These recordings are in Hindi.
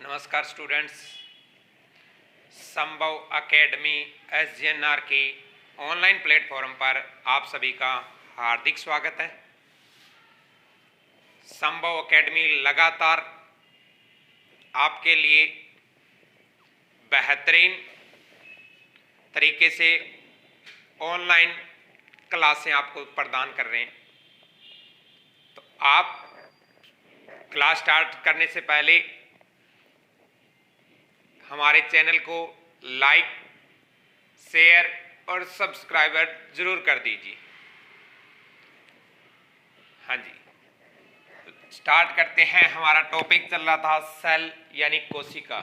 नमस्कार स्टूडेंट्स, संभव एकेडमी SGNR के ऑनलाइन प्लेटफॉर्म पर आप सभी का हार्दिक स्वागत है। संभव एकेडमी लगातार आपके लिए बेहतरीन तरीके से ऑनलाइन क्लासें आपको प्रदान कर रहे हैं। तो आप क्लास स्टार्ट करने से पहले हमारे चैनल को लाइक, शेयर और सब्सक्राइबर जरूर कर दीजिए। हाँ जी, तो स्टार्ट करते हैं। हमारा टॉपिक चल रहा था सेल यानी कोशिका।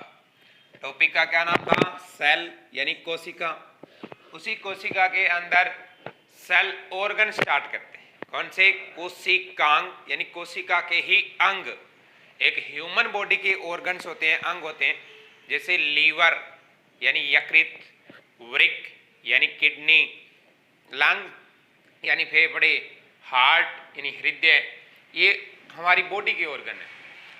टॉपिक का क्या नाम था? सेल यानी कोशिका। उसी कोशिका के अंदर सेल ऑर्गन स्टार्ट करते हैं। कौन से? कोशिकांग यानी कोशिका के ही अंग। एक ह्यूमन बॉडी के ऑर्गन्स होते हैं, अंग होते हैं, जैसे लीवर यानी यकृत, वृक्क यानी किडनी, लंग यानी फेफड़े, हार्ट यानी हृदय, ये हमारी बॉडी के ऑर्गन है।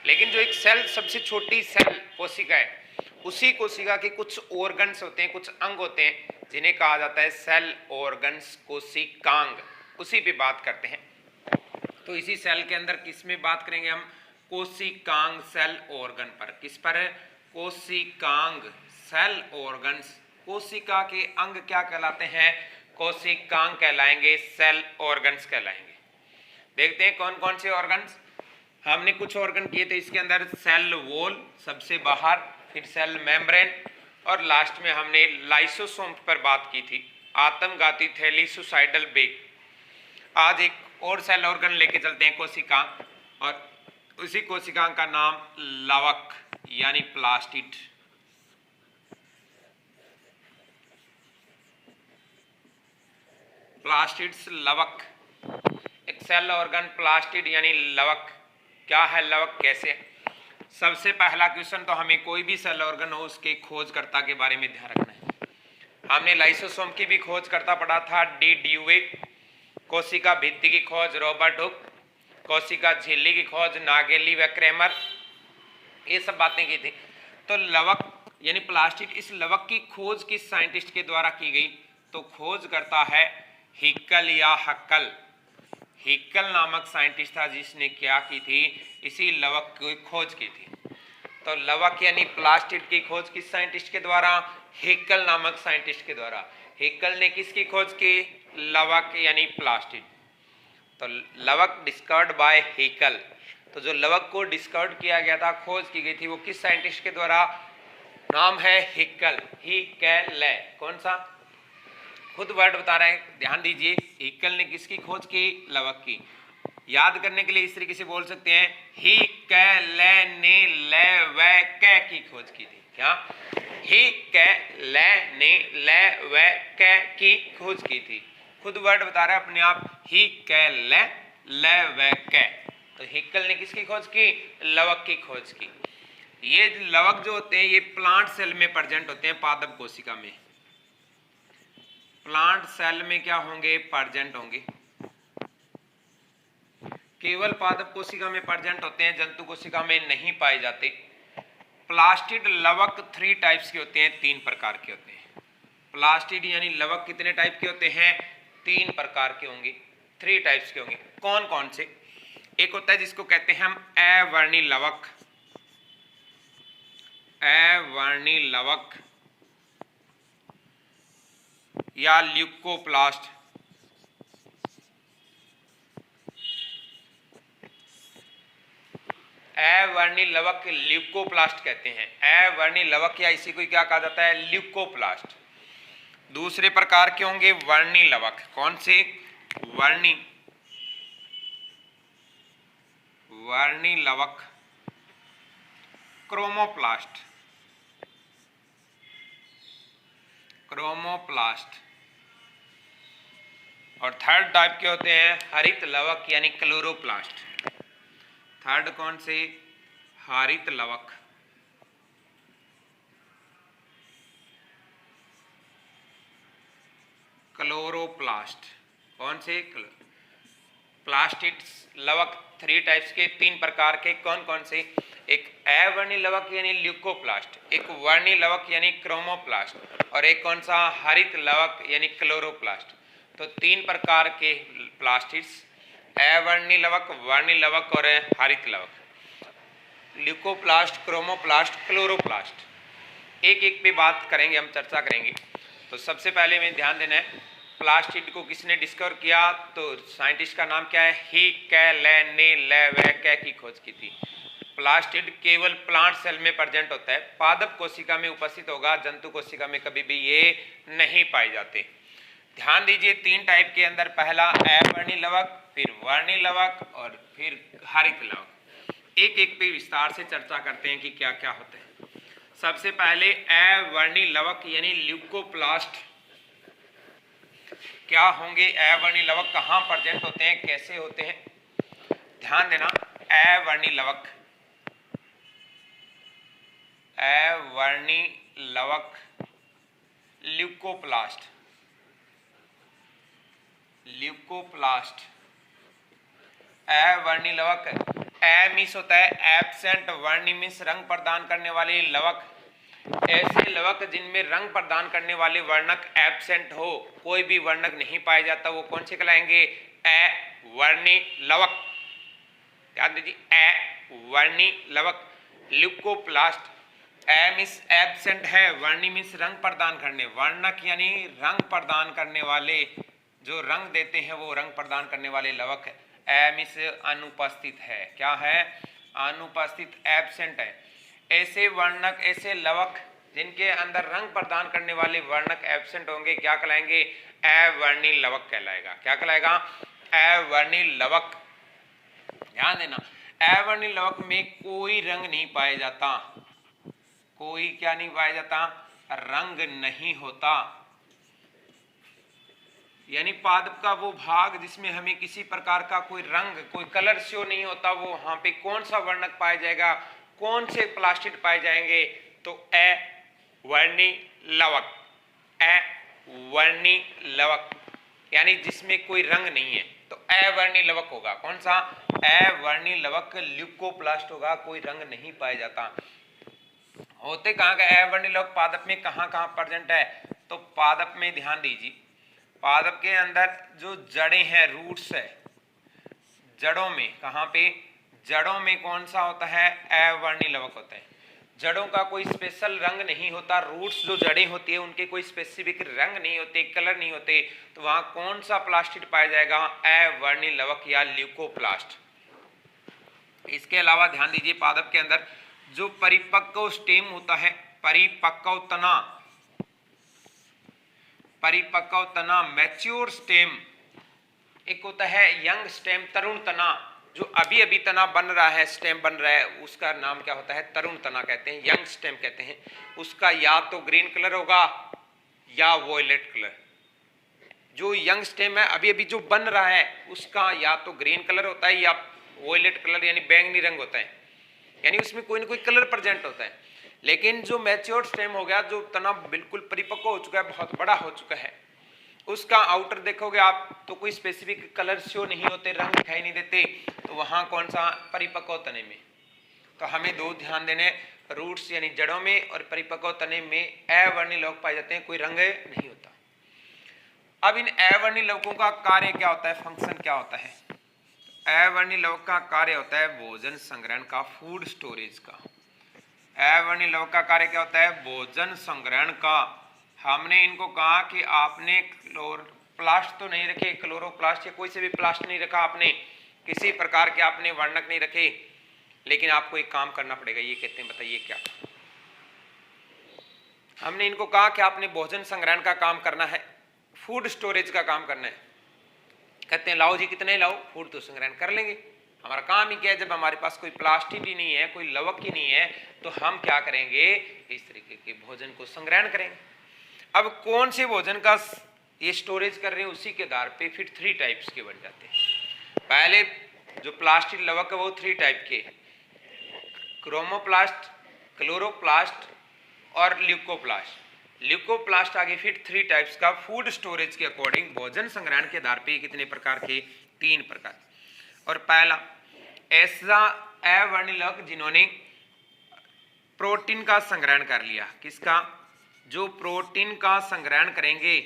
लेकिन जो एक सेल, सबसे छोटी सेल कोशिका है, उसी कोशिका के कुछ ऑर्गन्स होते हैं, कुछ अंग होते हैं, जिन्हें कहा जाता है सेल ऑर्गन्स, कोशिकांग। उसी पे बात करते हैं। तो इसी सेल के अंदर किस में बात करेंगे हम? कोशिकांग सेल ऑर्गन पर। किस पर है? कोशिकांग सेल ऑर्गन्स। कोशिका के अंग क्या कहलाते हैं? कोशिकांग कहलाएंगे, सेल ऑर्गन्स कहलाएंगे। देखते हैं कौन कौन से ऑर्गन्स। हमने कुछ ऑर्गन किए थे इसके अंदर। सेल वॉल सबसे बाहर, फिर सेल मेम्ब्रेन, और लास्ट में हमने लाइसोसोम पर बात की थी, आत्मघाती थैली सुसाइडल बेग। आज एक और सेल ऑर्गन लेके चलते हैं, कोशिकांग, और उसी कोशिकांग का नाम लवक यानी प्लास्टिड। प्लास्टिड्स, लवक, एक सेल ऑर्गन प्लास्टिड यानी लवक। क्या है लवक, कैसे? सबसे पहला क्वेश्चन तो हमें कोई भी सेल ऑर्गन हो उसके खोजकर्ता के बारे में ध्यान रखना है। हमने लाइसोसोम की भी खोजकर्ता पढ़ा था, डी ड्यूवे। कोशिका भित्ति की खोज रॉबर्ट हुक। कोशिका झिल्ली की खोज नागेली व क्रेमर। ये सब बातें की थी। तो लवक यानी प्लास्टिड, इस लवक की खोज किस साइंटिस्ट के द्वारा की गई? तो खोज करता है हिकल या हक्कल। हिकल नामक साइंटिस्ट था जिसने क्या की थी? इसी लवक की खोज की थी। तो लवक यानी प्लास्टिड की खोज किस साइंटिस्ट के द्वारा? हिकल नामक साइंटिस्ट के द्वारा। हिकल ने किसकी खोज की? लवक यानी प्लास्टिड। तो लवक डिस्कवर्ड बाय हिकल। तो जो लवक को डिस्कवर्ड किया गया था, खोज की गई थी, वो किस साइंटिस्ट के द्वारा? नाम है हिकल, हिकल। कौन सा? खुद वर्ड बता रहे हैं, ध्यान दीजिए। हिकल ने किसकी खोज की? लवक की। याद करने के लिए इस तरीके से बोल सकते हैं, हिकल ने लवक की खोज की थी। क्या? हिकल ने लवक की खोज की थी। खुद वर्ड बता रहा है अपने आप, हिकल लवक। तो हिकल ने किसकी खोज की? लवक की खोज की। ये लवक जो होते हैं ये प्लांट सेल में प्रेजेंट होते हैं, पादप कोशिका में। प्लांट सेल में क्या होंगे? प्रेजेंट होंगे। केवल पादप कोशिका में प्रेजेंट होते हैं, जंतु कोशिका में नहीं पाए जाते। प्लास्टिड लवक 3 टाइप्स के होते हैं, 3 प्रकार के होते हैं। प्लास्टिड यानी लवक कितने टाइप के होते हैं? 3 प्रकार के होंगे, 3 टाइप्स के होंगे। कौन कौन से? एक होता है जिसको कहते हैं हम अवर्णी लवक। अवर्णी लवक या ल्यूकोप्लास्ट। अवर्णी लवक ल्यूकोप्लास्ट कहते हैं। अवर्णी लवक या इसी को क्या कहा जाता है? ल्यूकोप्लास्ट। दूसरे प्रकार के होंगे वर्णी लवक। कौन से? वर्णी वर्णी लवक, क्रोमोप्लास्ट, क्रोमोप्लास्ट। और थर्ड टाइप के होते हैं हरित लवक यानी क्लोरोप्लास्ट। थर्ड कौन से? हरित लवक। क्लोरोप्लास्ट। कौन से? प्लास्टिड्स लवक 3 टाइप्स के, 3 प्रकार के। कौन कौन से? एक अवर्णी लवक यानी ल्यूकोप्लास्ट, एक वर्णी लवक यानी क्रोमोप्लास्ट और एक कौन सा हरित लवक यानी क्लोरोप्लास्ट। तो तीन प्रकार के प्लास्टिड्स, अवर्णी लवक, वर्णी लवक और हरित लवक, ल्यूकोप्लास्ट, क्रोमोप्लास्ट, क्लोरोप्लास्ट। एक एक पे बात करेंगे, हम चर्चा करेंगे। तो सबसे पहले में ध्यान देना है, प्लास्टिड को किसने डिस्कवर किया? तो साइंटिस्ट का नाम क्या है? ही कै ले ने ले वे कै की खोज की थी। प्लास्टिड केवल प्लांट सेल में प्रेजेंट होता है, पादप कोशिका में उपस्थित होगा, जंतु कोशिका में कभी भी ये नहीं पाए जाते। ध्यान दीजिए, तीन टाइप के अंदर, पहला अवर्णी लवक, फिर वर्णी लवक और फिर हरित लवक। एक एक पे विस्तार से चर्चा करते हैं कि क्या क्या होता है। सबसे पहले अवर्णी लवक यानी ल्यूकोप्लास्ट क्या होंगे? अवर्णी लवक कहाँ प्रेजेंट होते हैं, कैसे होते हैं? ध्यान देना, अवर्णी लवक, अवर्णी लवक ल्यूकोप्लास्ट, ल्यूकोप्लास्ट अवर्णी लवक। ए मीन्स होता है एब्सेंट, वर्णी मीन्स रंग प्रदान करने वाले लवक। ऐसे लवक जिनमें रंग प्रदान करने वाले वर्णक एब्सेंट हो, कोई भी वर्णक नहीं पाया जाता, वो कौन से कहलाएंगे? अवर्णी लवक। ध्यान दीजिए, अवर्णी लवक ल्यूकोप्लास्ट। ए मीन्स एब्सेंट है, वर्णी मीन्स रंग प्रदान करने, वर्णक यानी रंग प्रदान करने वाले, जो रंग देते हैं वो रंग प्रदान करने वाले लवक है। ए मीन्स अनुपस्थित है, क्या है? अनुपस्थित, एब्सेंट है। ऐसे वर्णक, ऐसे लवक जिनके अंदर रंग प्रदान करने वाले वर्णक एब्सेंट होंगे, क्या कहलाएंगे? अवर्णी लवक कहलाएगा। क्या कहलाएगा? अवर्णी लवक। ध्यान देना, अवर्णी लवक में कोई रंग नहीं पाया जाता, कोई क्या नहीं पाया जाता? रंग नहीं होता। यानी पादप का वो भाग जिसमें हमें किसी प्रकार का कोई रंग, कोई कलर शो नहीं होता, वो वहां पे कौन सा वर्णक पाया जाएगा, कौन से प्लास्टिड पाए जाएंगे? तो अवर्णी लवक, अवर्णी लवक यानी जिसमें कोई रंग नहीं है, तो अवर्णी लवक होगा। कौन सा? अवर्णी लवक ल्यूकोप्लास्ट होगा, कोई रंग नहीं पाया जाता। होते कहाँ का अवर्णी लवक पादप में, कहाँ कहाँ प्रेजेंट है? तो पादप में ध्यान दीजिए, पादप के अंदर जो जड़ें हैं, रूट्स है, जड़ों में, कहाँ पे? जड़ों में कौन सा होता है? अवर्णी लवक होता है। जड़ों का कोई स्पेशल रंग नहीं होता, रूट्स जो जड़ें होती है उनके कोई स्पेसिफिक रंग नहीं होते, कलर नहीं होते, तो वहां कौन सा प्लास्टिड पाया जाएगा? अवर्णी लवक या ल्यूकोप्लास्ट। इसके अलावा ध्यान दीजिए, पादप के अंदर जो परिपक्व स्टेम होता है, परिपक्व तना, परिपक्व तना, मैच्योर स्टेम, एक होता है यंग स्टेम, तरुण तना, जो अभी अभी तना बन रहा है, स्टेम बन रहा है, उसका नाम क्या होता है? तरुण तना कहते हैं, यंग स्टेम कहते हैं। उसका या तो ग्रीन कलर होगा या वॉयलेट कलर। जो यंग स्टेम है, अभी अभी जो बन रहा है, उसका या तो ग्रीन कलर होता है या वॉयलेट कलर यानी बैंगनी रंग होता है, यानी उसमें कोई ना कोई कलर प्रेजेंट होता है। लेकिन जो मैच्योर स्टेम हो गया, जो तना बिल्कुल परिपक्व हो चुका है, बहुत बड़ा हो चुका है, उसका आउटर देखोगे आप तो कोई स्पेसिफिक कलर शो नहीं होते, रंग दिखाई नहीं देते, तो वहां कौन सा? परिपक्व तने में। तो हमें दो ध्यान देने, रूट्स यानी जड़ों में और परिपक्व तने में अवर्णी लवक पाए जाते हैं, कोई रंग नहीं होता। अब इन अवर्णी लवकों का कार्य क्या होता है, फंक्शन क्या होता है? अवर्णी लवक का कार्य होता है भोजन संग्रहण का, फूड स्टोरेज का। अवर्णी लवक का कार्य क्या होता है? भोजन संग्रहण का। हमने इनको कहा कि आपने क्लोरोप्लास्ट तो नहीं रखे, क्लोरोप्लास्ट या कोई से भी प्लास्ट नहीं रखा आपने, किसी प्रकार के आपने वर्णक नहीं रखे, लेकिन आपको एक काम करना पड़ेगा। ये कहते हैं, बताइए क्या? हमने इनको कहा कि आपने भोजन संग्रहण का काम करना है, फूड स्टोरेज का काम करना है। कहते हैं लाओ जी, कितने लाओ, फूड तो संग्रहण कर लेंगे, हमारा काम ही क्या है। जब हमारे पास कोई प्लास्टिक ही नहीं है, कोई लवक ही नहीं है, तो हम क्या करेंगे? इस तरीके के भोजन को संग्रहण करेंगे। अब कौन से भोजन का ये स्टोरेज कर रहे हैं, उसी के आधार पे फिर 3 टाइप्स के बन जाते हैं। पहले जो प्लास्टिक लवक है वो 3 टाइप के, क्रोमोप्लास्ट, क्लोरोप्लास्ट और ल्यूकोप्लास्ट। ल्यूकोप्लास्ट आगे फिर 3 टाइप्स का फूड स्टोरेज के अकॉर्डिंग भोजन संग्रहण के आधार पे कितने प्रकार के? 3 प्रकार। और पहला ऐसा अवर्णी लवक जिन्होंने प्रोटीन का संग्रहण कर लिया। किसका? जो प्रोटीन का संग्रहण करेंगे,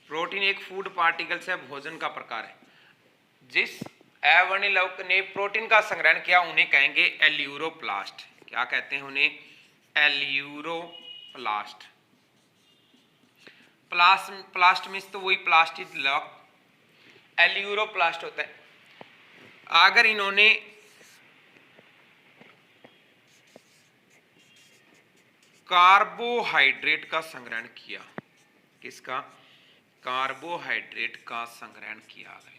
प्रोटीन एक फूड पार्टिकल्स है, भोजन का प्रकार है। जिस अवर्णीय लवक ने प्रोटीन का संग्रहण किया उन्हें कहेंगे एल्यूरोप्लास्ट। क्या कहते हैं उन्हें? एल्यूरोप्लास्ट। प्लास्ट मीन्स तो वही प्लास्टिक लवक, एल्यूरोप्लास्ट होता है। अगर इन्होंने कार्बोहाइड्रेट का संग्रहण किया, किसका? कार्बोहाइड्रेट का संग्रहण किया। अगर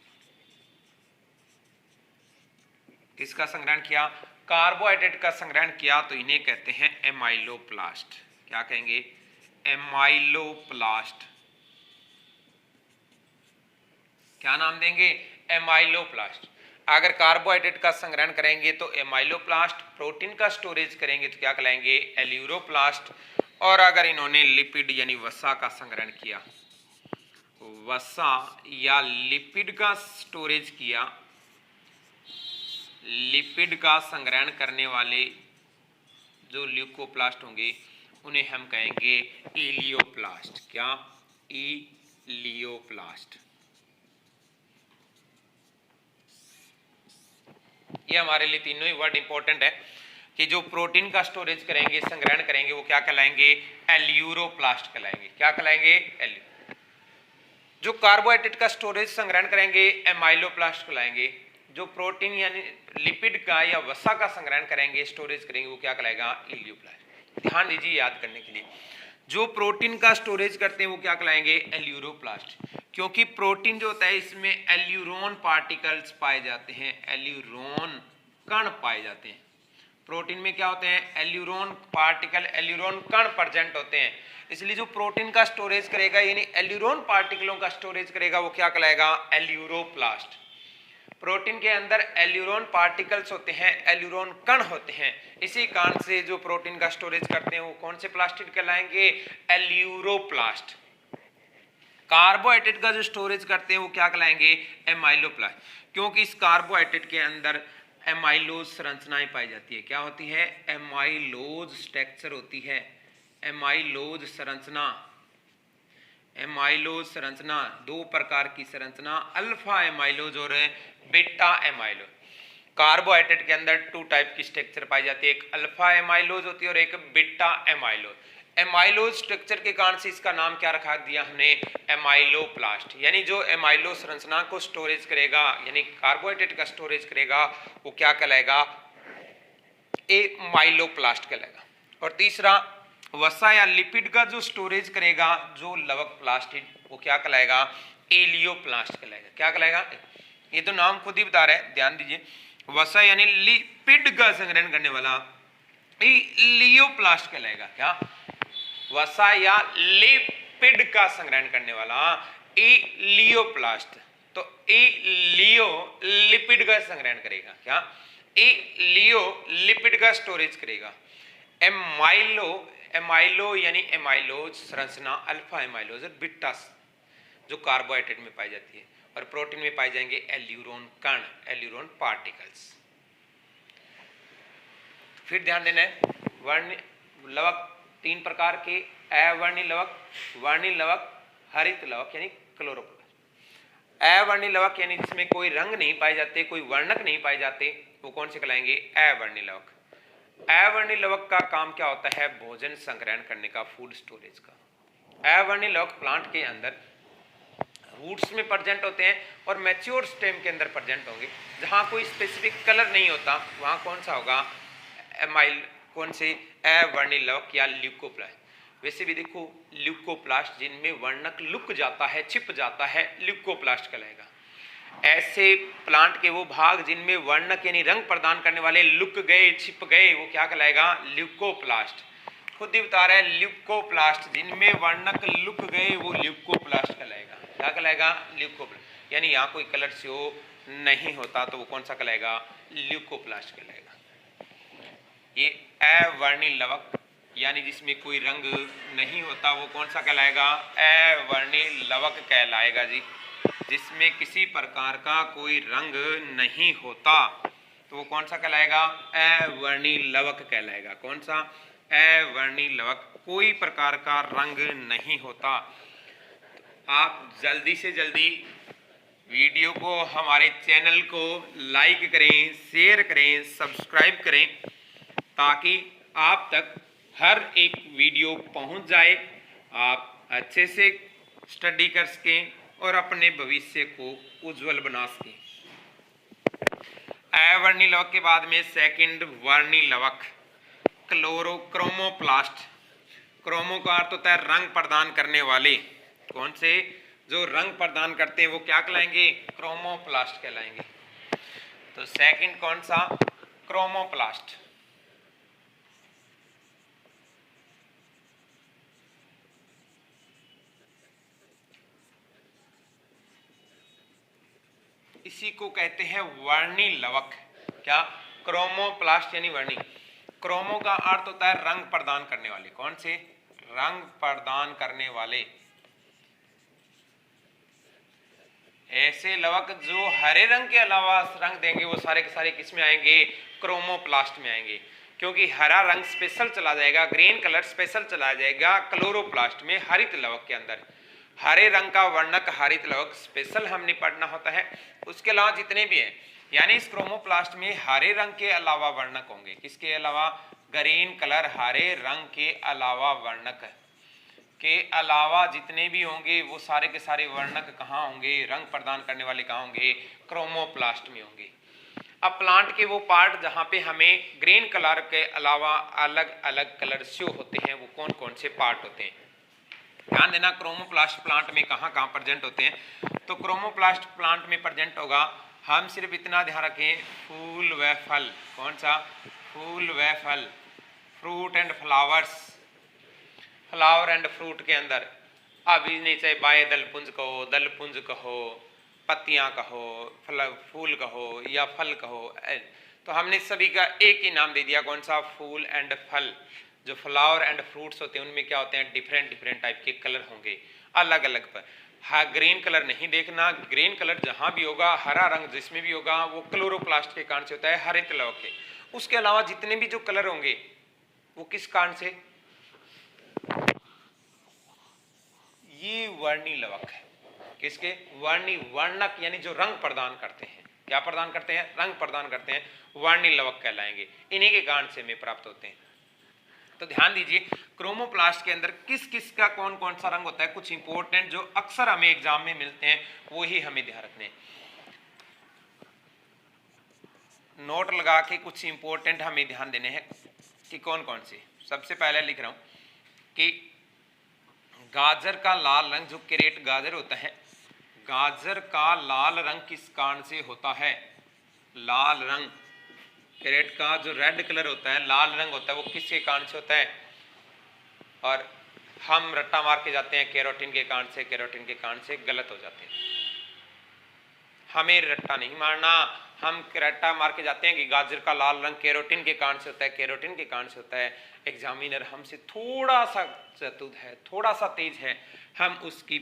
किसका संग्रहण किया? कार्बोहाइड्रेट का संग्रहण किया तो इन्हें कहते हैं एमाइलोप्लास्ट। क्या कहेंगे? एमाइलोप्लास्ट। क्या नाम देंगे? एमाइलोप्लास्ट। अगर कार्बोहाइड्रेट का संग्रहण करेंगे तो एमाइलोप्लास्ट, प्रोटीन का स्टोरेज करेंगे तो क्या कहलाएंगे? एल्यूरोप्लास्ट। और अगर इन्होंने लिपिड यानी वसा का संग्रहण किया, वसा या लिपिड का स्टोरेज किया, लिपिड का संग्रहण करने वाले जो ल्यूकोप्लास्ट होंगे उन्हें हम कहेंगे इलियोप्लास्ट। क्या? इलियोप्लास्ट। ये हमारे लिए तीनों ही वर्ड इंपॉर्टेंट है कि जो प्रोटीन का स्टोरेज करेंगे, संग्रहण करेंगे, वो क्या कहलाएंगे? एल्यूरोप्लास्ट कहलाएंगे। क्या कहलाएंगे? एल्यू। जो कार्बोहाइड्रेट का स्टोरेज संग्रहण करेंगे, एमाइलोप्लास्ट कहलाएंगे। जो प्रोटीन यानी लिपिड का या वसा का संग्रहण करेंगे, स्टोरेज करेंगे, वो क्या कहलाएगा? इलियोप्लास्ट। ध्यान दीजिए याद करने के लिए। जो प्रोटीन का स्टोरेज करते हैं वो क्या कहलाएंगे? एल्यूरोप्लास्ट। क्योंकि प्रोटीन जो होता है इसमें एल्यूरोन पार्टिकल्स पाए जाते हैं, एल्यूरोन कण पाए जाते हैं। प्रोटीन में क्या होते हैं? एल्यूरोन पार्टिकल, एल्यूरोन कण प्रेजेंट होते हैं। इसलिए जो प्रोटीन का स्टोरेज करेगा यानी एल्यूरोन पार्टिकलों का स्टोरेज करेगा वो क्या कहलाएगा? एल्यूरोप्लास्ट। प्रोटीन के अंदर एल्यूरोन पार्टिकल्स होते हैं, एल्यूरोन कण होते हैं। इसी कारण से जो प्रोटीन का स्टोरेज करते हैं वो कौन से प्लास्टिड कहलाएंगे? एल्यूरोप्लास्ट। कार्बोहाइड्रेट का जो स्टोरेज करते हैं वो क्या कहलाएंगे? एमाइलोप्लास्ट। क्योंकि इस कार्बोहाइड्रेट के अंदर एमाइलोज संरचनाएं पाई जाती है। क्या होती है? एमाइलोज स्ट्रक्चर होती है। एमाइलोज संरचना, एमाइलोज संरचना दो प्रकार की संरचना, अल्फा एमाइलोज और बीटा एमाइलोज। कार्बोहाइड्रेट के अंदर टू टाइप की स्ट्रक्चर पाई जाती है, एक अल्फा एमाइलोज होती है और एक बीटा एमाइलोज। एमाइलोज स्ट्रक्चर के कारण से इसका नाम क्या रखा दिया हमने? एमाइलोप्लास्ट। यानी जो एमाइलो संरचना को स्टोरेज करेगा यानी कार्बोहाइड्रेट का स्टोरेज करेगा वो क्या कहलाएगा? एमाइलोप्लास्ट कहलाएगा। और तीसरा वसा या लिपिड का जो स्टोरेज करेगा जो लवक प्लास्टिड वो क्या कहलाएगा? एलियोप्लास्ट कहलाएगा। क्या कहलाएगा? ये तो नाम खुद ही बता रहा है, ध्यान दीजिए। वसा यानी लिपिड का संग्रहण करने वाला एलियोप्लास्ट कहलाएगा। क्या? वसा या लिपिड का संग्रहण करने वाला एलियोप्लास्ट। तो एलियो लिपिड का संग्रहण करेगा। क्या? एलियो लिपिड का स्टोरेज करेगा। एमाइलो, एमाइलो यानी एमाइलोज संरचना अल्फा एमाइलोज और बीटा जो कार्बोहाइड्रेट में पाई जाती है, और प्रोटीन में पाए जाएंगे एल्यूरोन कण, एल्यूरोन पार्टिकल्स। फिर ध्यान देना है, वर्णीय लवक तीन प्रकार के, अवर्णीय लवक, वर्णीय लवक, हरित लवक यानी क्लोरोप्लास्ट। अवर्णीय लवक यानी जिसमें कोई रंग नहीं पाए जाते, कोई वर्णक नहीं पाए जाते, वो कौन से कहलाएंगे? अवर्णीय लवक। अवर्णीय लवक का काम क्या होता है? भोजन संग्रहण करने का, फूड स्टोरेज का। अवर्णीय लवक प्लांट के अंदर रूट्स में प्रेजेंट होते हैं और मैच्योर स्टेम के अंदर प्रेजेंट होंगे। जहां कोई स्पेसिफिक कलर नहीं होता वहां कौन सा होगा? एमाइल, कौन से? अवर्णीय लवक या ल्यूकोप्लास्ट। वैसे भी देखो ल्यूकोप्लास्ट जिनमें वर्णक लुक जाता है, छिप जाता है, ल्यूकोप्लास्ट कहलाएगा। ऐसे प्लांट के वो भाग जिनमें वर्णक यानी रंग प्रदान करने वाले लुक गए, छिप गए, वो क्या कहलाएगा? ल्यूकोप्लास्ट। खुद ही बता रहा है ल्यूकोप्लास्ट, जिनमें वर्णक लुक गए वो ल्यूकोप्लास्ट कहलाएगा। क्या कहलाएगा? ल्यूकोप्लास्ट। यानी यहाँ कोई कलर शो नहीं होता तो वो कौन सा कहलाएगा? ल्यूकोप्लास्ट कहलाएगा। ये अवर्णीय लवक यानी जिसमें कोई रंग नहीं होता वो कौन सा कहलाएगा? अवर्णीय लवक कहलाएगा जी। जिसमें किसी प्रकार का कोई रंग नहीं होता तो वो कौन सा कहलाएगा? अवर्णी लवक कहलाएगा। कौन सा? अवर्णी लवक। कोई प्रकार का रंग नहीं होता। आप जल्दी से जल्दी वीडियो को, हमारे चैनल को लाइक करें, शेयर करें, सब्सक्राइब करें, ताकि आप तक हर एक वीडियो पहुंच जाए, आप अच्छे से स्टडी कर सकें और अपने भविष्य को उज्जवल बना सकें। अवर्णी लवक के बाद में सेकंड वर्णी लवक क्रोमोप्लास्ट। क्रोमो का अर्थ होता है रंग प्रदान करने वाले। कौन से? जो रंग प्रदान करते हैं वो क्या कहलाएंगे? क्रोमोप्लास्ट कहलाएंगे। तो सेकंड कौन सा? क्रोमोप्लास्ट। इसी को कहते हैं वर्णी लवक। क्या? क्रोमोप्लास्ट यानी वर्णी। क्रोमो का अर्थ होता है रंग प्रदान करने वाले। कौन से? रंग प्रदान करने वाले। ऐसे लवक जो हरे रंग के अलावा रंग देंगे वो सारे के सारे किस में आएंगे? क्रोमोप्लास्ट में आएंगे। क्योंकि हरा रंग स्पेशल चला जाएगा, ग्रीन कलर स्पेशल चला जाएगा क्लोरोप्लास्ट में, हरित लवक के अंदर। हरे रंग का वर्णक हरित लवक स्पेशल हमने पढ़ना होता है। उसके अलावा जितने भी हैं, यानी इस क्रोमोप्लास्ट में हरे रंग के अलावा वर्णक होंगे। किसके अलावा? ग्रीन कलर हरे रंग के अलावा वर्णक के अलावा जितने भी होंगे वो सारे के सारे वर्णक कहाँ होंगे? रंग प्रदान करने वाले कहाँ होंगे? क्रोमोप्लास्ट में होंगे। अब प्लांट के वो पार्ट जहाँ पे हमें ग्रीन कलर के अलावा अलग अलग कलर शो होते हैं, वो कौन कौन से पार्ट होते हैं? ध्यान देना, क्रोमोप्लास्ट प्लांट में कहाँ कहाँ प्रेजेंट होते हैं। तो क्रोमोप्लास्ट प्लांट में प्रेजेंट होगा, हम सिर्फ इतना ध्यान रखें, फूल व फल। कौन सा? फूल व फल, fruit and flowers. Flower and fruit के अंदर अभी नहीं चाहे बाह्य दलपुंज कहो, दलपुंज कहो, पत्तियां कहो, फूल कहो या फल कहो, तो हमने सभी का एक ही नाम दे दिया। कौन सा? फूल एंड फल। जो फ्लावर एंड फ्रूट्स होते हैं उनमें क्या होते हैं? डिफरेंट डिफरेंट टाइप के कलर होंगे, अलग अलग पर। हाँ, ग्रीन कलर नहीं देखना। ग्रीन कलर जहां भी होगा, हरा रंग जिसमें भी होगा, वो क्लोरोप्लास्ट के कारण से होता है, हरित लवक के। उसके अलावा जितने भी जो कलर होंगे वो किस कारण से? ये वर्णी लवक है। किसके? वर्णी, वर्णक यानी जो रंग प्रदान करते हैं। क्या प्रदान करते हैं? रंग प्रदान करते हैं, वर्णी लवक कहलाएंगे। इन्हीं के कारण से हमें प्राप्त होते हैं। तो ध्यान दीजिए, क्रोमोप्लास्ट के अंदर किस किस का कौन कौन सा रंग होता है। कुछ इंपॉर्टेंट जो अक्सर हमें एग्जाम में मिलते हैं वो ही हमें ध्यान रखने हैं। नोट लगा के कुछ इंपॉर्टेंट हमें ध्यान देने हैं कि कौन कौन से। सबसे पहले लिख रहा हूं कि गाजर का लाल रंग, जो कैरेट गाजर होता है, गाजर का लाल रंग किस कारण से होता है? लाल रंग, कैरेट का जो रेड कलर होता है, लाल रंग होता है, वो किसके कारण से होता है? और हम रट्टा मार के जाते हैं कैरोटीन के कारण से। कैरोटीन के कारण से गलत हो जाते हैं। हमें रट्टा नहीं मारना, हम रट्टा मार के जाते हैं कि गाजर का लाल रंग कैरोटीन के कारण से होता है, कैरोटीन के कारण से होता है। एग्जामिनर हमसे थोड़ा सा चतुर है, थोड़ा सा तेज है, हम उसकी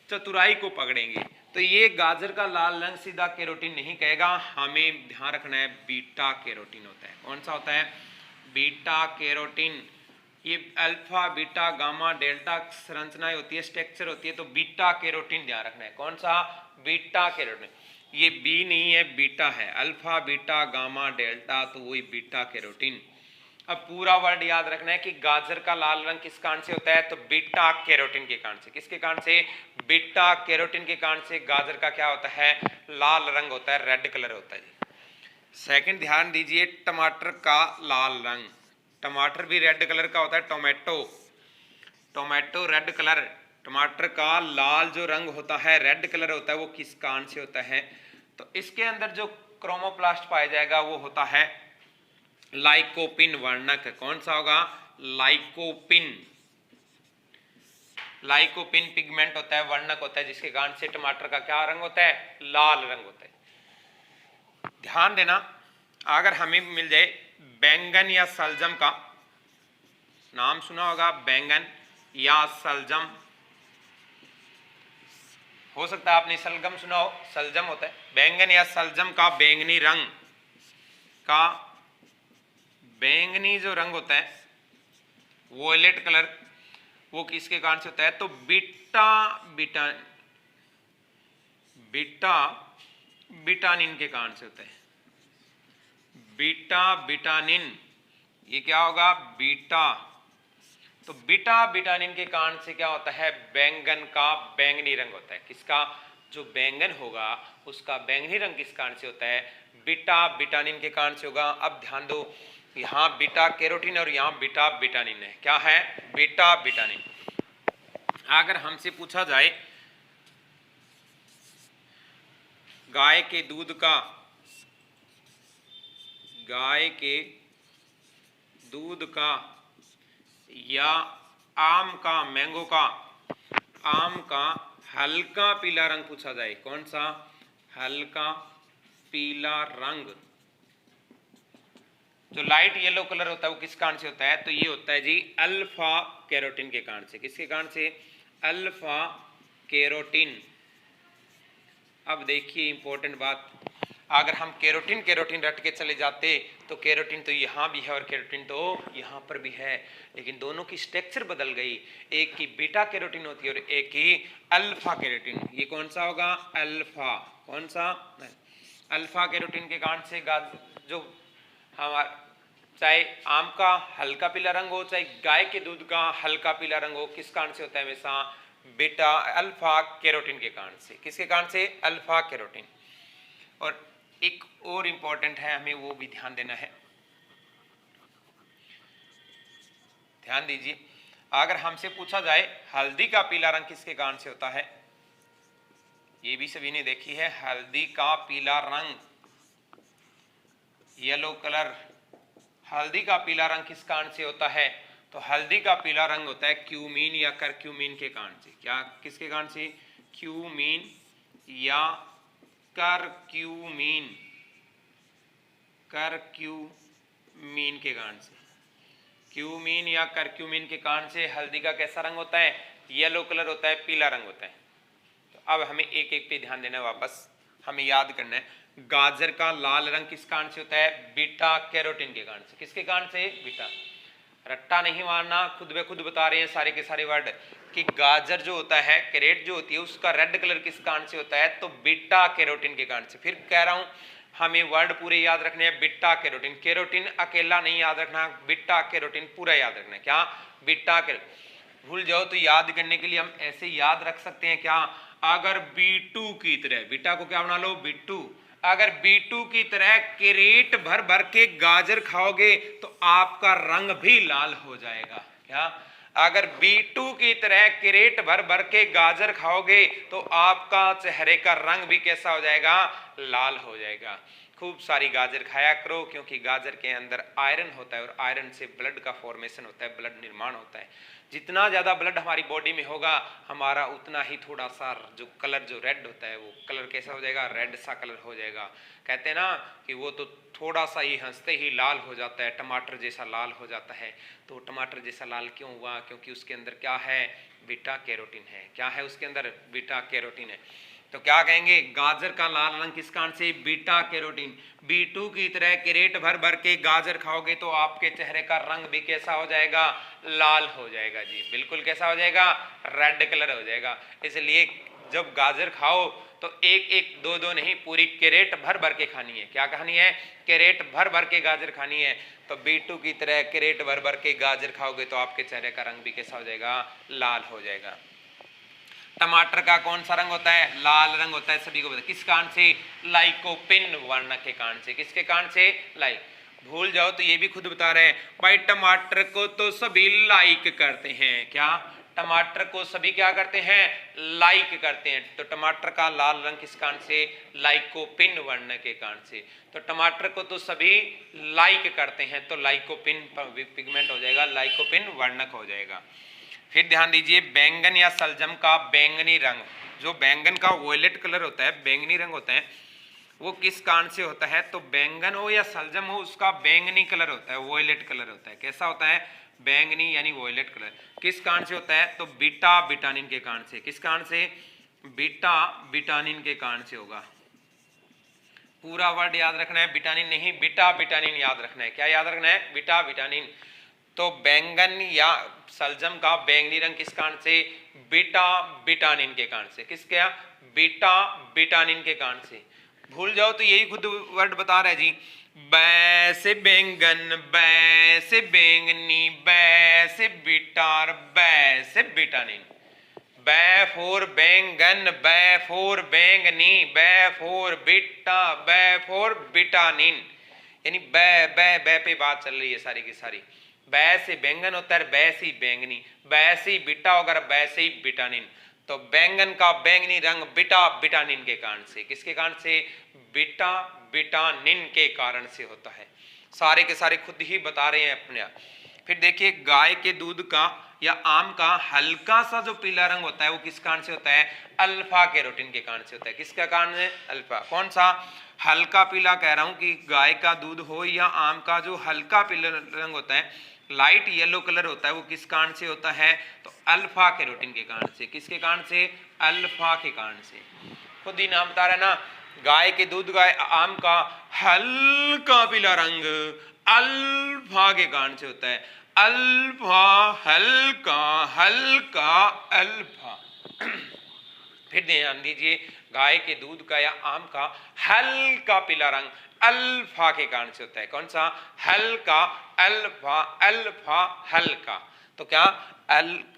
चतुराई को पकड़ेंगे। तो ये गाजर का लाल रंग सीधा कैरोटीन नहीं कहेगा, हमें ध्यान रखना है बीटा कैरोटीन होता है। कौन सा होता है? Beta carotene. ये अल्फा बीटा गामा डेल्टा संरचनाएं होती है, स्ट्रक्चर होती है, तो बीटा कैरोटीन ध्यान रखना है। कौन सा? Beta carotene. ये बी नहीं है, बीटा है। अल्फा बीटा गामा डेल्टा, तो वही बीटा कैरोटीन। अब पूरा वर्ड याद रखना है कि गाजर का लाल रंग किस कारण से होता है? तो बीटा कैरोटीन के कारण से। किसके कारण से? बीटा कैरोटीन के कारण से गाजर का क्या होता है? लाल रंग होता है, रेड कलर होता है जी। सेकंड ध्यान दीजिए, टमाटर का लाल रंग। टमाटर भी रेड कलर का होता है, टोमेटो। Tomato red colour. टमाटर का लाल जो रंग होता है, रेड कलर होता है, वो किस कारण से होता है? तो इसके अंदर जो क्रोमोप्लास्ट पाया जाएगा वो होता है लाइकोपिन वर्णक। कौन सा होगा? लाइकोपिन। लाइकोपिन पिगमेंट होता है, वर्णक होता है, जिसके कारण से टमाटर का क्या रंग होता है? लाल रंग होता है। ध्यान देना, अगर हमें मिल जाए बैंगन या सलजम का नाम सुना होगा, बैंगन या सलजम, हो सकता है आपने सलगम सुना हो, सलजम होता है। बैंगन या सलजम का बैंगनी रंग का बैंगनी जो रंग होता है, वॉयलेट कलर, वो किसके कारण से होता है? तो बीटा बिटानिन के कारण से होता है। बीटा बिटानिन, ये क्या होगा? बीटा। तो बीटा बिटानिन के कारण से क्या होता है? बैंगन का बैंगनी रंग होता है। किसका? जो बैंगन होगा उसका बैंगनी रंग किस कारण से होता है? बीटा बिटानिन के कारण से होगा। अब ध्यान दो, यहाँ बीटा कैरोटीन और यहाँ बीटा बिटानिन है। क्या है? बीटा बिटानिन। अगर हमसे पूछा जाए गाय के दूध का या आम का, मैंगो का, आम का हल्का पीला रंग पूछा जाए, कौन सा? हल्का पीला रंग। जो लाइट येलो कलर होता है वो किस कारण से होता है? तो ये होता है जी अल्फा कैरोटीन के कारण से। किसके कारण से? Alpha carotene. अब देखिए इंपॉर्टेंट बात, अगर हम कैरोटीन रट के चले जाते तो कैरोटीन तो यहाँ भी है और कैरोटीन तो यहाँ पर भी है, लेकिन दोनों की स्ट्रक्चर बदल गई। एक की बीटा कैरोटीन होती है और एक की अल्फा कैरोटीन। ये कौन सा होगा? अल्फा। कौन सा? अल्फा कैरोटीन के कारण से जो हमारा, चाहे आम का हल्का पीला रंग हो, चाहे गाय के दूध का हल्का पीला रंग हो, किस कारण से होता है? हमेशा बीटा अल्फा कैरोटीन के कारण से। किसके कारण से? Alpha carotene. और एक और इंपॉर्टेंट है, हमें वो भी ध्यान देना है। ध्यान दीजिए, अगर हमसे पूछा जाए हल्दी का पीला रंग किसके कारण से होता है? ये भी सभी ने देखी है, हल्दी का पीला रंग, येलो कलर, हल्दी का पीला रंग किस कारण से होता है? तो हल्दी का पीला रंग होता है क्यूमीन या करक्यूमिन के कारण से। क्या? किसके कारण से? क्यूमीन या करक्यूमिन के कारण से। क्यूमीन या करक्यूमिन के कारण से हल्दी का कैसा रंग होता है? येलो कलर होता है, पीला रंग होता है। तो अब हमें एक एक पे ध्यान देना है, वापस हमें याद करना है। गाजर का लाल रंग किस कारण से होता है? बीटा कैरोटीन के कारण से। किसके कारण से? बीटा। रट्टा नहीं मारना, खुद ब खुद बता रहे हैं सारे के सारे वर्ड कि गाजर जो होता है, कैरेट जो होती है, उसका रेड कलर किस कारण से होता है? तो बीटा कैरोटीन के कारण से। फिर कह रहा हूं हमें वर्ड पूरे याद रखने हैं। बीटा कैरोटीन, कैरोटीन अकेला नहीं याद रखना, बीटा कैरोटीन पूरा याद रखना है। क्या? Beta carotene. भूल जाओ तो याद करने के लिए हम ऐसे याद रख सकते हैं। क्या? अगर B2 की तरह, बीटा को क्या बना लो? B2। अगर B2 की तरह कैरेट भर भर के गाजर खाओगे तो आपका रंग भी लाल हो जाएगा। क्या? अगर B2 की तरह कैरेट भर भर के गाजर खाओगे तो आपका चेहरे का रंग भी कैसा हो जाएगा? लाल हो जाएगा। खूब सारी गाजर खाया करो, क्योंकि गाजर के अंदर आयरन होता है और आयरन से ब्लड का फॉर्मेशन होता है, ब्लड निर्माण होता है। जितना ज़्यादा ब्लड हमारी बॉडी में होगा, हमारा उतना ही थोड़ा सा जो कलर जो रेड होता है, वो कलर कैसा हो जाएगा? रेड सा कलर हो जाएगा। कहते हैं ना कि वो तो थोड़ा सा ही हंसते ही लाल हो जाता है, टमाटर जैसा लाल हो जाता है। तो टमाटर जैसा लाल क्यों हुआ? क्योंकि उसके अंदर क्या है? बीटा कैरोटीन है। क्या है उसके अंदर? बीटा कैरोटीन है। तो क्या कहेंगे? गाजर का लाल रंग किस कारण से? Beta carotene. B2 की तरह कैरेट भर भर के गाजर खाओगे तो आपके चेहरे का रंग भी कैसा हो जाएगा? लाल हो जाएगा जी, बिल्कुल कैसा हो जाएगा? रेड कलर हो जाएगा। इसलिए जब गाजर खाओ तो एक एक दो दो नहीं, पूरी कैरेट भर भर के खानी है। क्या खानी है? कैरेट भर भर के गाजर खानी है। तो B2 की तरह कैरेट भर भर के गाजर खाओगे तो आपके चेहरे का रंग भी कैसा हो जाएगा? लाल हो जाएगा। टमाटर का कौन सा रंग होता है? लाल रंग होता है, सभी को पता है। किस कारण से? लाइकोपिन वर्ण के कारण से। किसके कारण से? लाइक। भूल जाओ तो ये भी खुद बता रहे हैं भाई, टमाटर को तो सभी लाइक करते हैं। क्या? टमाटर को सभी क्या करते हैं? लाइक करते हैं। तो टमाटर का लाल रंग किस कारण से? लाइकोपिन वर्ण के कारण से। तो टमाटर को तो सभी लाइक करते हैं, तो लाइकोपिन पिगमेंट हो जाएगा, लाइकोपिन वर्णक हो जाएगा। फिर ध्यान दीजिए, बैंगन या सलजम का बैंगनी रंग, जो बैंगन का वॉयलेट कलर होता है, बैंगनी रंग होता है, वो किस कारण से होता है? तो बैंगन हो या सलजम हो, उसका बैंगनी कलर होता है, वॉयलेट कलर होता है। कैसा होता है? बैंगनी यानी वॉयलेट कलर। किस कारण से होता है? तो बीटा बिटानिन के कारण से। किस कारण से? बीटा बिटानिन के कारण से होगा। पूरा वर्ड याद रखना है, बिटानिन नहीं, बीटा बिटानिन याद रखना है। क्या याद रखना है? बीटा बिटानिन। तो बैंगन या सलजम का बैंगनी रंग किस कारण से? बीटा बिटानिन के कारण से। किसके? बीटा बिटानिन के कारण से। भूल जाओ तो यही खुद वर्ड बता रहा है जी। बै से बैंगन, बै से बैंगनी, बै से बीटार, बै से बिटानिन। बै फोर बैंगन, बै फोर बैंगनी, B for beta, B for betanin. यानी बै पे बात चल रही है सारी की सारी। बै से बैंगन होता है, बै से बैंगनी, बै से बीटा होगा, बै से बिटानिन। तो बैंगन का बैंगनी रंग बीटा बिटानिन के कारण से। किसके कारण से? बीटा बिटानिन के कारण से होता है। सारे के सारे खुद ही बता रहे हैं अपने आप। फिर देखिए, गाय के दूध का या आम का हल्का सा जो पीला रंग होता है वो किस कारण से होता है? अल्फा कैरोटीन के कारण से होता है। किसका कारण है? अल्फा। कौन सा हल्का पीला कह रहा हूं कि गाय का दूध हो या आम का जो हल्का पीला रंग होता है, लाइट येलो कलर होता है, वो किस कारण से होता है? तो अल्फा कैरोटीन के कारण से। किसके कारण से? अल्फा के कारण से। खुद ही नाम बता रहा है ना, गाय के दूध का आम का हल्का पीला रंग अल्फा के कारण से होता है। अल्फा, हल्का, हल्का, अल्फा। फिर ध्यान दीजिए, गाय के दूध का या आम का हल्का पीला रंग अल्फा के कारण से होता है। कौन सा? हल्का, अल्फा, अल्फा, हल्का। तो क्या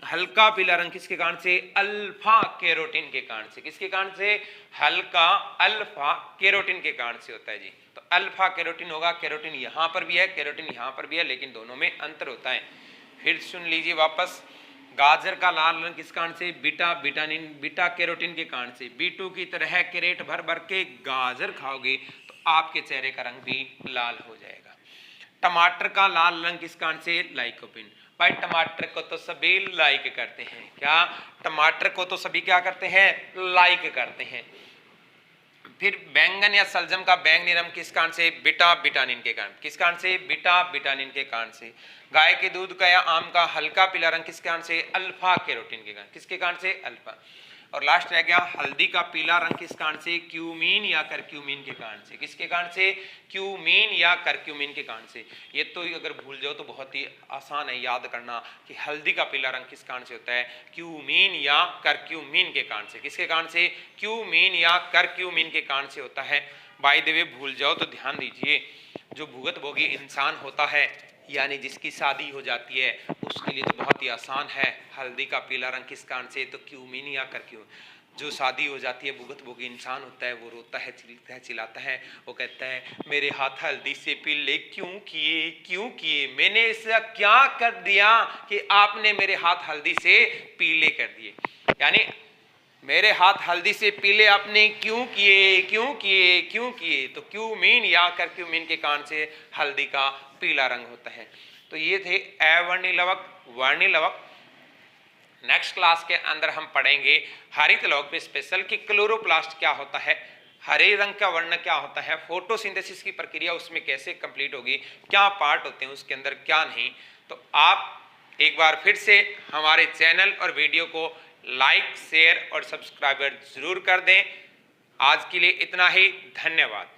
हल्का पीला रंग किसके कारण से? अल्फा कैरोटीन के कारण से। किसके कारण से? हल्का अल्फा कैरोटीन के कारण से होता है जी। तो अल्फा कैरोटीन होगा। कैरोटीन यहां पर भी है, कैरोटीन यहां पर भी है, लेकिन दोनों में अंतर होता है। फिर सुन लीजिए वापस, गाजर का लाल रंग किस कारण से? बीटा बिटानिन, बीटा कैरोटीन के कारण से। बीटू की तरह कैरेट भर भर के गाजर खाओगे तो आपके चेहरे का रंग भी लाल हो जाएगा। टमाटर का लाल रंग किस कारण से? लाइकोपिन। भाई टमाटर को तो सभी लाइक करते हैं। क्या? टमाटर को तो सभी क्या करते हैं? लाइक करते हैं। फिर बैंगन या सलजम का बैंगनी रंग किस कारण से? बीटा बिटानिन के कारण। किस कारण से? बीटा बिटानिन के कारण से। गाय के दूध का या आम का हल्का पीला रंग किस कारण से? अल्फा कैरोटीन के कारण। किसके कारण से? अल्फा। और लास्ट रह गया, हल्दी का पीला रंग किस कारण से? क्यूमीन या करक्यूमिन के कारण से। किसके कारण से? क्यूमीन या करक्यूमिन के कारण से। ये तो अगर भूल जाओ तो बहुत ही आसान है याद करना कि हल्दी का पीला रंग किस कारण से होता है? क्यूमीन या करक्यूमिन के कारण से। किसके कारण से? क्यूमीन या करक्यूमिन के कारण से होता है। बाय द वे भूल जाओ तो ध्यान दीजिए, जो भुगतभोगी इंसान होता है यानी जिसकी शादी हो जाती है, उसके लिए तो बहुत ही आसान है। हल्दी का पीला रंग किस कारण से? तो क्यूमीन या करक्यूमिन। जो शादी हो जाती है, भुगतभोगी इंसान होता है, वो रोता है, चिल्लाता है, चिल्लाता है, वो कहता है मेरे हाथ हल्दी से पीले क्यों किए, क्यों किए, मैंने ऐसा क्या कर दिया कि आपने मेरे हाथ हल्दी से पीले कर दिए। यानी मेरे हाथ हल्दी से पीले आपने क्यों किए, क्यों किए, क्यों किए। तो क्यूमीन या करक्यूमिन के कारण से हल्दी का पीला रंग होता है। तो ये थे अवर्णी लवक, वर्णी लवक। नेक्स्ट क्लास के अंदर हम पढ़ेंगे हरित लवक पे स्पेशल कि क्लोरोप्लास्ट क्या होता है, हरे रंग का वर्ण क्या होता है, फोटोसिंथेसिस की प्रक्रिया उसमें कैसे कंप्लीट होगी, क्या पार्ट होते हैं उसके अंदर, क्या नहीं। तो आप एक बार फिर से हमारे चैनल और वीडियो को लाइक, शेयर और सब्सक्राइबर जरूर कर दें। आज के लिए इतना ही, धन्यवाद।